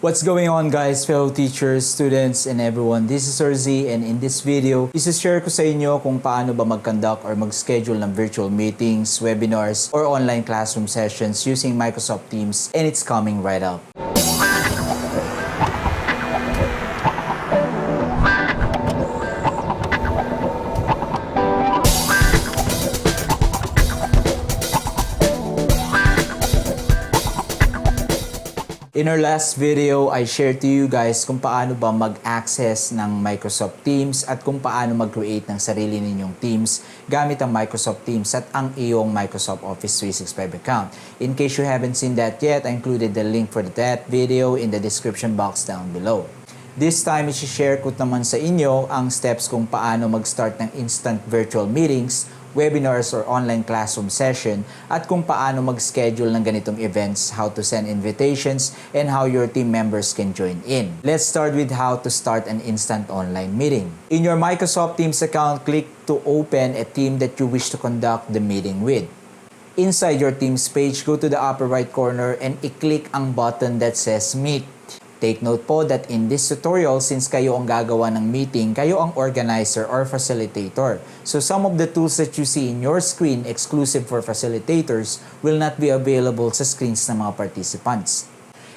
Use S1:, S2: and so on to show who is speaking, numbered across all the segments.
S1: What's going on guys, fellow teachers, students, and everyone? This is Sir Z, and in this video, isi-share ko sa inyo kung paano ba mag-conduct or mag-schedule ng virtual meetings, webinars, or online classroom sessions using Microsoft Teams, and it's coming right up. In our last video, I shared to you guys kung paano ba mag-access ng Microsoft Teams at kung paano mag-create ng sarili ninyong Teams gamit ang Microsoft Teams at ang iyong Microsoft Office 365 account. In case you haven't seen that yet, I included the link for that video in the description box down below. This time, i-share ko naman sa inyo ang steps kung paano mag-start ng instant virtual meetings, webinars or online classroom session at kung paano mag-schedule ng ganitong events, how to send invitations, and how your team members can join in. Let's start with how to start an instant online meeting. In your Microsoft Teams account, click to open a team that you wish to conduct the meeting with. Inside your Teams page, go to the upper right corner and i-click ang button that says Meet. Take note po that in this tutorial, since kayo ang gagawa ng meeting, kayo ang organizer or facilitator. So some of the tools that you see in your screen exclusive for facilitators will not be available sa screens ng mga participants.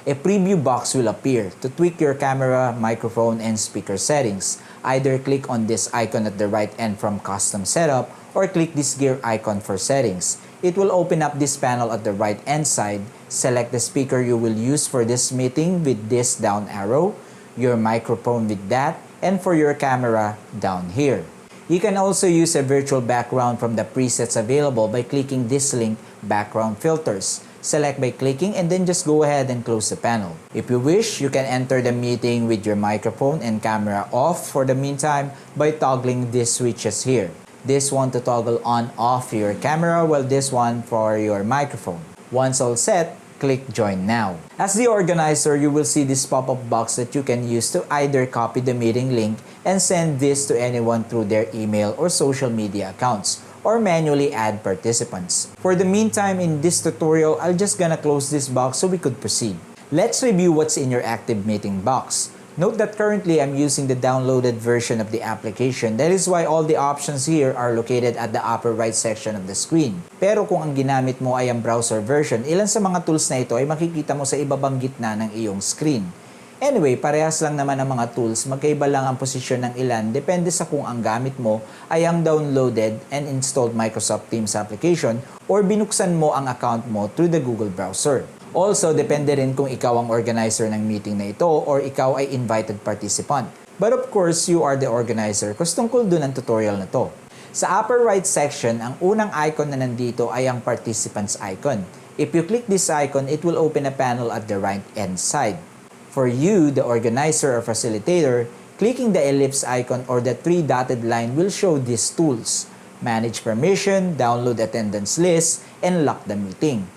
S1: A preview box will appear. To tweak your camera, microphone, and speaker settings, either click on this icon at the right end from Custom Setup or click this gear icon for settings. It will open up this panel at the right hand side. Select the speaker you will use for this meeting with this down arrow, your microphone with that, and for your camera down here. You can also use a virtual background from the presets available by clicking this link, Background Filters. Select by clicking and then just go ahead and close the panel. If you wish, you can enter the meeting with your microphone and camera off for the meantime by toggling these switches here. This one to toggle on off your camera, while this one for your microphone. Once all set, click Join Now. As the organizer, you will see this pop-up box that you can use to either copy the meeting link and send this to anyone through their email or social media accounts, or manually add participants. For the meantime, in this tutorial, I'm just gonna close this box so we could proceed. Let's review what's in your active meeting box. Note that currently I'm using the downloaded version of the application. That is why all the options here are located at the upper right section of the screen. Pero kung ang ginamit mo ay ang browser version, ilan sa mga tools na ito ay makikita mo sa ibabang gitna ng iyong screen. Anyway, parehas lang naman ang mga tools, magkaiba lang ang posisyon ng ilan depende sa kung ang gamit mo ay ang downloaded and installed Microsoft Teams application or binuksan mo ang account mo through the Google browser. Also, depende rin kung ikaw ang organizer ng meeting na ito or ikaw ay invited participant. But of course, you are the organizer kasi tungkol dun ang tutorial na to. Sa upper right section, ang unang icon na nandito ay ang participants icon. If you click this icon, it will open a panel at the right hand side. For you, the organizer or facilitator, clicking the ellipse icon or the three dotted line will show these tools: manage permission, download attendance list, and lock the meeting.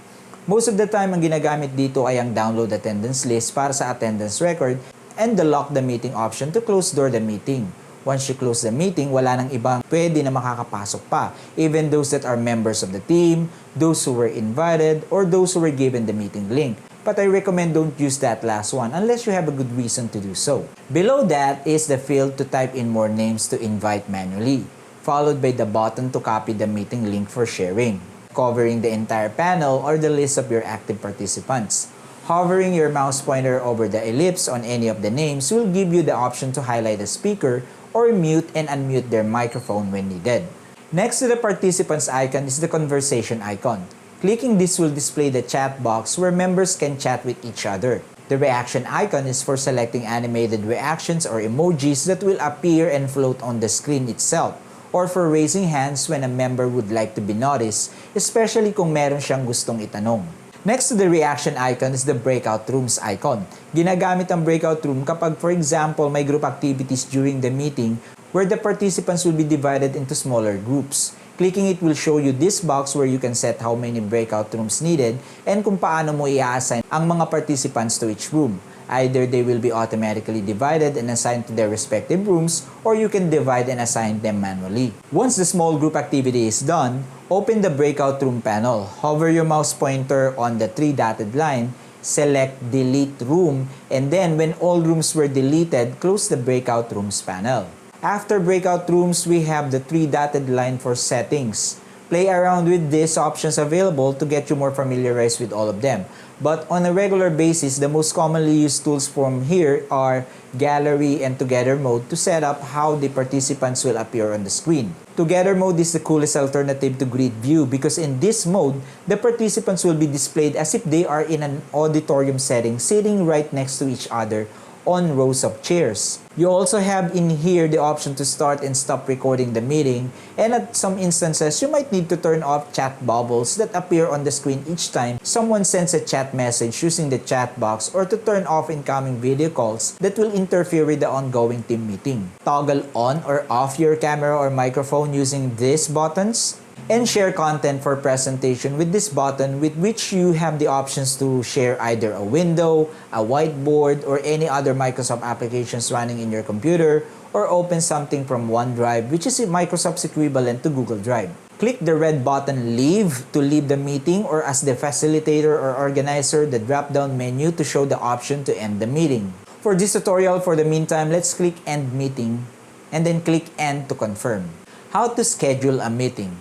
S1: Most of the time, ang ginagamit dito ay ang download attendance list para sa attendance record and the lock the meeting option to close door the meeting. Once you close the meeting, wala nang ibang pwede na makakapasok pa, even those that are members of the team, those who were invited, or those who were given the meeting link. But I recommend don't use that last one unless you have a good reason to do so. Below that is the field to type in more names to invite manually, followed by the button to copy the meeting link for sharing, covering the entire panel or the list of your active participants. Hovering your mouse pointer over the ellipse on any of the names will give you the option to highlight a speaker or mute and unmute their microphone when needed. Next to the participants icon is the conversation icon. Clicking this will display the chat box where members can chat with each other. The reaction icon is for selecting animated reactions or emojis that will appear and float on the screen itself, or for raising hands when a member would like to be noticed, especially kung meron siyang gustong itanong. Next to the reaction icon is the breakout rooms icon. Ginagamit ang breakout room kapag, for example, may group activities during the meeting where the participants will be divided into smaller groups. Clicking it will show you this box where you can set how many breakout rooms needed and kung paano mo i-assign ang mga participants to each room. Either they will be automatically divided and assigned to their respective rooms, or you can divide and assign them manually. Once the small group activity is done, open the breakout room panel. Hover your mouse pointer on the three dotted line select Delete Room, and then when all rooms were deleted, close the Breakout Rooms panel. After Breakout Rooms, we have the 3 dotted line for settings. Play around with these options available to get you more familiarized with all of them. But on a regular basis, the most commonly used tools from here are Gallery and Together Mode to set up how the participants will appear on the screen. Together Mode is the coolest alternative to Grid View because in this mode, the participants will be displayed as if they are in an auditorium setting sitting right next to each other on rows of chairs. You also have in here the option to start and stop recording the meeting, and at some instances, you might need to turn off chat bubbles that appear on the screen each time someone sends a chat message using the chat box, or to turn off incoming video calls that will interfere with the ongoing team meeting. Toggle on or off your camera or microphone using these buttons, and share content for presentation with this button, with which you have the options to share either a window, a whiteboard, or any other Microsoft applications running in your computer, or open something from OneDrive, which is Microsoft's equivalent to Google Drive. Click the red button Leave to leave the meeting, or as the facilitator or organizer, the drop-down menu to show the option to end the meeting. For this tutorial, for the meantime, let's click End Meeting, and then click End to confirm. How to schedule a meeting.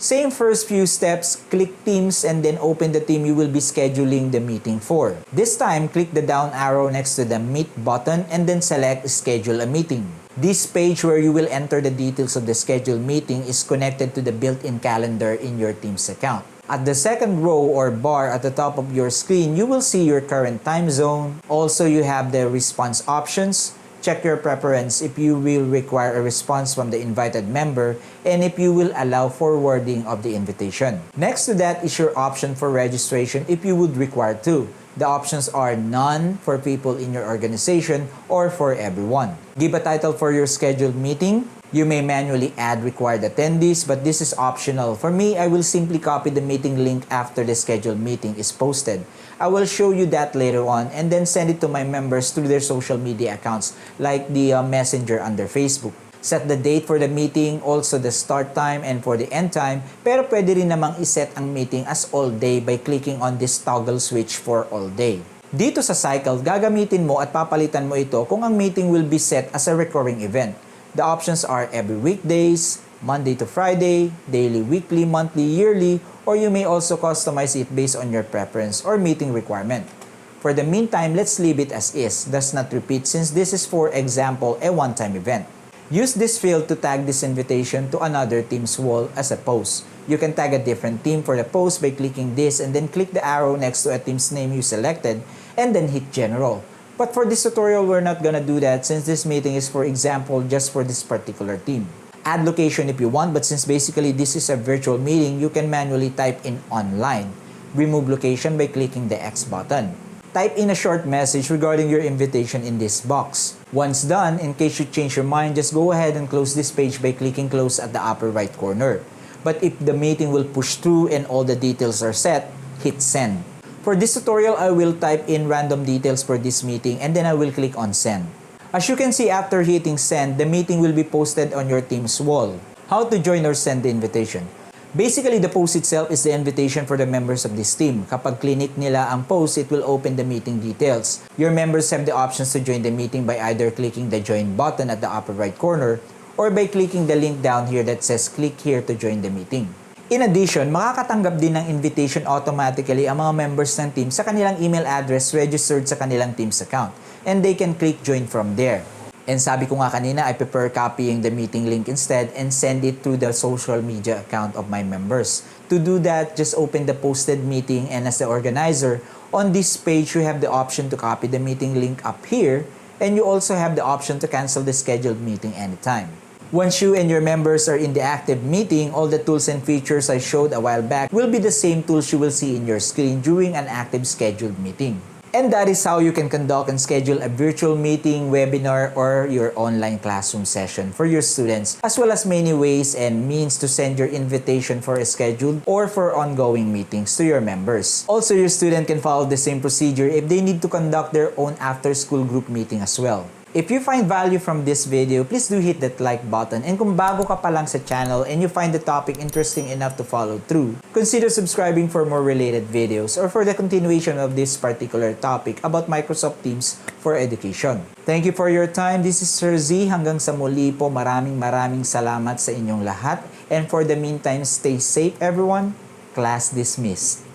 S1: Same first few steps, click Teams and then open the team you will be scheduling the meeting for. This time, click the down arrow next to the Meet button and then select Schedule a Meeting. This page where you will enter the details of the scheduled meeting is connected to the built-in calendar in your Teams account. At the second row or bar at the top of your screen, you will see your current time zone. Also, you have the response options. Check your preference if you will require a response from the invited member and if you will allow forwarding of the invitation. Next to that is your option for registration if you would require to. The options are none for people in your organization or for everyone. Give a title for your scheduled meeting. You may manually add required attendees, but this is optional. For me, I will simply copy the meeting link after the scheduled meeting is posted. I will show you that later on and then send it to my members through their social media accounts like the Messenger under Facebook. Set the date for the meeting, also the start time and for the end time, pero pwede rin namang iset ang meeting as all day by clicking on this toggle switch for all day. Dito sa cycle, gagamitin mo at papalitan mo ito kung ang meeting will be set as a recurring event. The options are every weekdays, Monday to Friday, daily, weekly, monthly, yearly, or you may also customize it based on your preference or meeting requirement. For the meantime, let's leave it as is, does not repeat, since this is, for example, a one-time event. Use this field to tag this invitation to another team's wall as a post. You can tag a different team for the post by clicking this and then click the arrow next to a team's name you selected and then hit General. But for this tutorial, we're not gonna do that since this meeting is, for example, just for this particular team. Add location if you want, but since basically this is a virtual meeting, you can manually type in online. Remove location by clicking the X button. Type in a short message regarding your invitation in this box. Once done, in case you change your mind, just go ahead and close this page by clicking close at the upper right corner. But if the meeting will push through and all the details are set, hit send. For this tutorial, I will type in random details for this meeting and then I will click on send. As you can see, after hitting send, the meeting will be posted on your team's wall. How to join or send the invitation? Basically, the post itself is the invitation for the members of this team. Kapag clinic nila ang post, it will open the meeting details. Your members have the options to join the meeting by either clicking the join button at the upper right corner or by clicking the link down here that says click here to join the meeting. In addition, makakatanggap din ng invitation automatically ang mga members ng team sa kanilang email address registered sa kanilang team's account, and they can click join from there. And sabi ko nga kanina, I prefer copying the meeting link instead and send it to the social media account of my members. To do that, just open the posted meeting, and as the organizer, on this page you have the option to copy the meeting link up here, and you also have the option to cancel the scheduled meeting anytime. Once you and your members are in the active meeting, all the tools and features I showed a while back will be the same tools you will see in your screen during an active scheduled meeting. And that is how you can conduct and schedule a virtual meeting, webinar, or your online classroom session for your students, as well as many ways and means to send your invitation for a scheduled or for ongoing meetings to your members. Also, your student can follow the same procedure if they need to conduct their own after-school group meeting as well. If you find value from this video, please do hit that like button. And kung bago ka pa lang sa channel and you find the topic interesting enough to follow through, consider subscribing for more related videos or for the continuation of this particular topic about Microsoft Teams for Education. Thank you for your time. This is Sir Z. Hanggang sa muli po, maraming salamat sa inyong lahat. And for the meantime, stay safe everyone. Class dismissed.